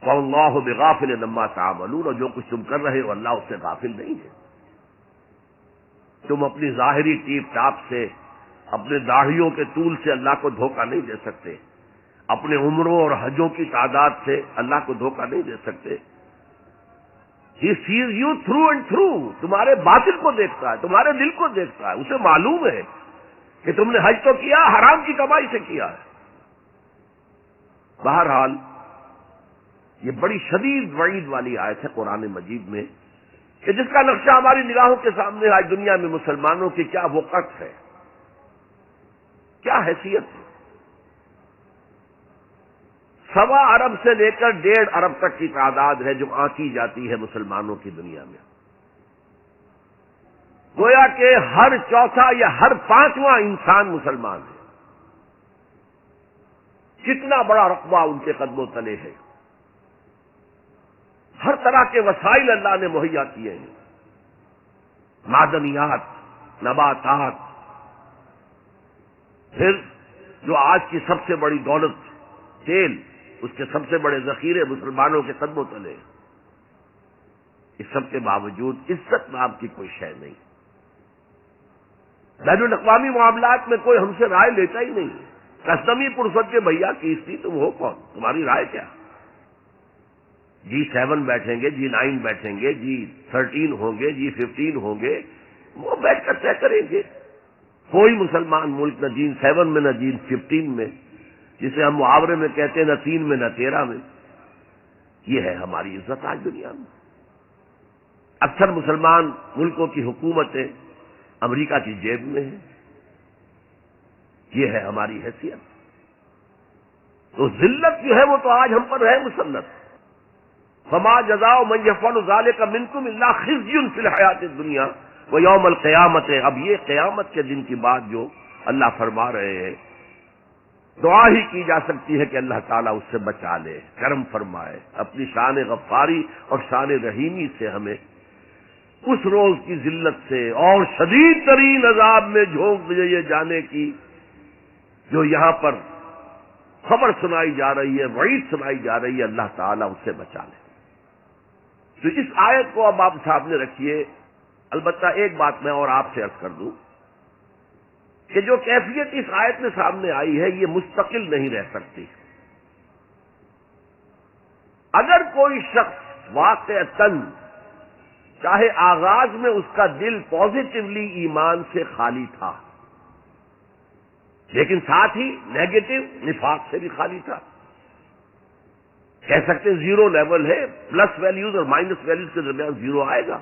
وَاللَّهُ بِغَافِلٍ عَمَّا تَعْمَلُونَ، اور جو کچھ تم کر رہے ہو اللہ اس سے غافل نہیں ہے۔ تم اپنی ظاہری ٹیپ ٹاپ سے، اپنے داڑھیوں کے طول سے اللہ کو دھوکہ نہیں دے سکتے، اپنے عمروں اور حجوں کی تعداد سے اللہ کو دھوکہ نہیں دے سکتے۔ He sees you through and through، تمہارے باطن کو دیکھتا ہے، تمہارے دل کو دیکھتا ہے، اسے معلوم ہے کہ تم نے حج تو کیا، حرام کی کمائی سے کیا ہے۔ بہرحال یہ بڑی شدید وعید والی آیت ہے قرآن مجید میں، کہ جس کا نقشہ ہماری نگاہوں کے سامنے آج دنیا میں مسلمانوں کی کیا وقت ہے، کیا حیثیت ہے۔ 1.25 ارب سے لے کر 1.5 ارب تک کی تعداد ہے جو آنکی جاتی ہے مسلمانوں کی دنیا میں۔ گویا کہ ہر چوتھا یا ہر 5واں انسان مسلمان ہے۔ کتنا بڑا رقبہ ان کے قدموں تلے ہے۔ ہر طرح کے وسائل اللہ نے مہیا کیے ہیں، معدنیات، نباتات، پھر جو آج کی سب سے بڑی دولت تیل، اس کے سب سے بڑے ذخیرے مسلمانوں کے قدموں تلے۔ اس سب کے باوجود عزت نام کی کوئی شے نہیں۔ بین الاقوامی معاملات میں کوئی ہم سے رائے لیتا ہی نہیں۔ کسٹمی پرسد کے بھیا کیستی تم ہو کون، تمہاری رائے کیا؟ G7 بیٹھیں گے، G9 بیٹھیں گے، G13 ہوں گے، G15 ہوں گے، وہ بیٹھ کر طے کریں گے۔ کوئی مسلمان ملک نہ G7 میں نہ G15 میں، جسے ہم محاورے میں کہتے ہیں نہ 3 میں نہ 13 میں۔ یہ ہے ہماری عزت آج دنیا میں۔ اکثر مسلمان ملکوں کی حکومتیں امریکہ کی جیب میں ہیں۔ یہ ہے ہماری حیثیت۔ تو ذلت جو ہے وہ تو آج ہم پر ہے مسلط۔ فما جزاء من يفعل ذلك منكم الا خزي في الحیات الدنیا ويوم القیامت۔ اب یہ قیامت کے دن کی بات جو اللہ فرما رہے ہیں، دعا ہی کی جا سکتی ہے کہ اللہ تعالیٰ اس سے بچا لے، کرم فرمائے، اپنی شان غفاری اور شان رحیمی سے ہمیں اس روز کی ذلت سے اور شدید ترین عذاب میں جھونک دیے جانے کی جو یہاں پر خبر سنائی جا رہی ہے، وعید سنائی جا رہی ہے، اللہ تعالیٰ اس سے بچا لے۔ تو اس آیت کو اب آپ سامنے رکھیے۔ البتہ ایک بات میں اور آپ سے عرض کر دوں کہ جو کیفیت اس آیت میں سامنے آئی ہے یہ مستقل نہیں رہ سکتی۔ اگر کوئی شخص واقعتاً چاہے آغاز میں اس کا دل پازیٹیولی ایمان سے خالی تھا، لیکن ساتھ ہی نیگیٹو نفاق سے بھی خالی تھا، کہہ سکتے زیرو لیول ہے، پلس ویلیوز اور مائنس ویلیوز کے درمیان زیرو آئے گا،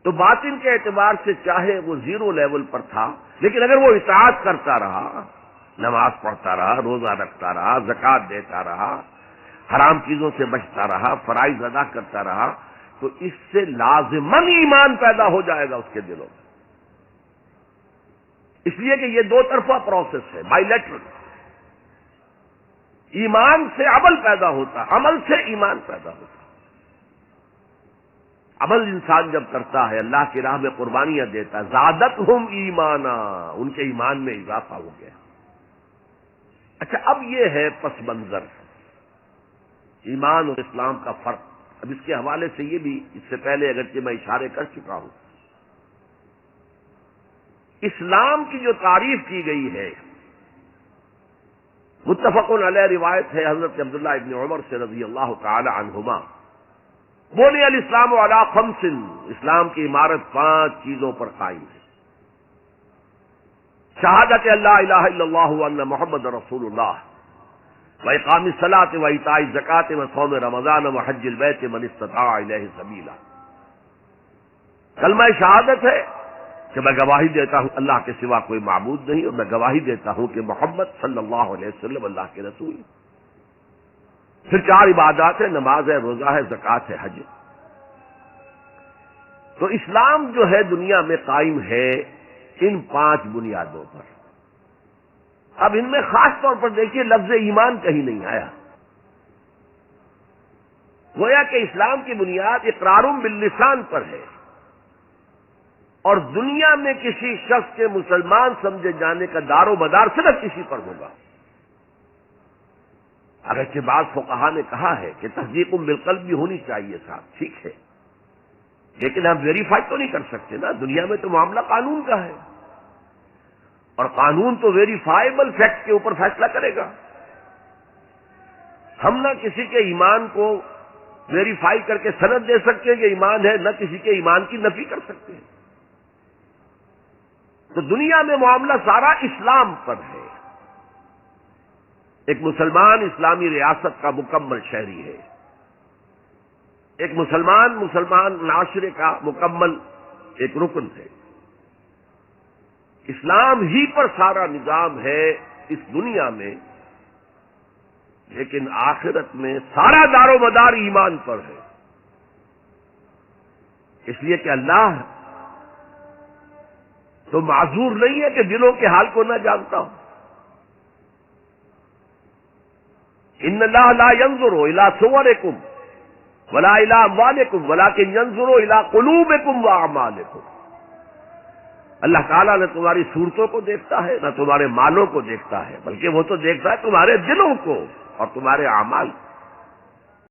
تو باطن کے اعتبار سے چاہے وہ زیرو لیول پر تھا، لیکن اگر وہ اطاعت کرتا رہا، نماز پڑھتا رہا، روزہ رکھتا رہا، زکوٰۃ دیتا رہا، حرام چیزوں سے بچتا رہا، فرائض ادا کرتا رہا، تو اس سے لازماً ایمان پیدا ہو جائے گا اس کے دلوں میں۔ اس لیے کہ یہ دو طرفہ پروسیس ہے، بائی لیٹرل۔ ایمان سے عمل پیدا ہوتا، عمل سے ایمان پیدا ہوتا۔ عمل انسان جب کرتا ہے، اللہ کی راہ میں قربانیاں دیتا ہے، زادتہم ایمانا، ان کے ایمان میں اضافہ ہو گیا۔ اچھا، اب یہ ہے پس منظر ایمان اور اسلام کا فرق۔ اب اس کے حوالے سے یہ بھی، اس سے پہلے اگرچہ میں اشارے کر چکا ہوں، اسلام کی جو تعریف کی گئی ہے، متفق علیہ روایت ہے حضرت عبداللہ ابن عمر سے رضی اللہ تعالی عنہما، بنی الاسلام علی خمس، اسلام کی عمارت 5 چیزوں پر قائم ہے۔ شہادت اللہ الہ الا اللہ وان محمد رسول اللہ، وإقام الصلاة وإيتاء الزکاة وصوم رمضان وحج البیت من استطاع الیہ سبیلا۔ کلمہ شہادت ہے کہ میں گواہی دیتا ہوں اللہ کے سوا کوئی معبود نہیں، اور میں گواہی دیتا ہوں کہ محمد صلی اللہ علیہ وسلم اللہ کے رسول ہیں۔ پھر 4 عبادات ہیں، نماز ہے، روزہ ہے، زکوٰۃ ہے، حج۔ تو اسلام جو ہے دنیا میں قائم ہے ان 5 بنیادوں پر۔ اب ان میں خاص طور پر دیکھیے لفظ ایمان کہیں نہیں آیا۔ گویا کہ اسلام کی بنیاد اقرار باللسان پر ہے، اور دنیا میں کسی شخص کے مسلمان سمجھے جانے کا دار و مدار صرف کسی پر ہوگا، اگرچہ بعض فقہا نے کہا ہے کہ تصدیق بالقلب بھی ہونی چاہیے صاحب، ٹھیک ہے، لیکن ہم ویریفائی تو نہیں کر سکتے نا، دنیا میں تو معاملہ قانون کا ہے، اور قانون تو ویریفائیبل فیکٹ کے اوپر فیصلہ کرے گا۔ ہم نہ کسی کے ایمان کو ویریفائی کر کے سند دے سکتے ہیں کہ ایمان ہے، نہ کسی کے ایمان کی نفی کر سکتے ہیں۔ تو دنیا میں معاملہ سارا اسلام پر ہے۔ ایک مسلمان اسلامی ریاست کا مکمل شہری ہے، ایک مسلمان معاشرے کا مکمل ایک رکن ہے۔ اسلام ہی پر سارا نظام ہے اس دنیا میں، لیکن آخرت میں سارا دار و مدار ایمان پر ہے، اس لیے کہ اللہ تو معذور نہیں ہے کہ دلوں کے حال کو نہ جانتا ہو۔ ان اللہ لا ينظر الى صورکم ولا الى اموالکم ولکن ينظر الى قلوبکم واعمالکم۔ اللہ تعالیٰ نہ تمہاری صورتوں کو دیکھتا ہے، نہ تمہارے مالوں کو دیکھتا ہے، بلکہ وہ تو دیکھتا ہے تمہارے دلوں کو اور تمہارے اعمال کو۔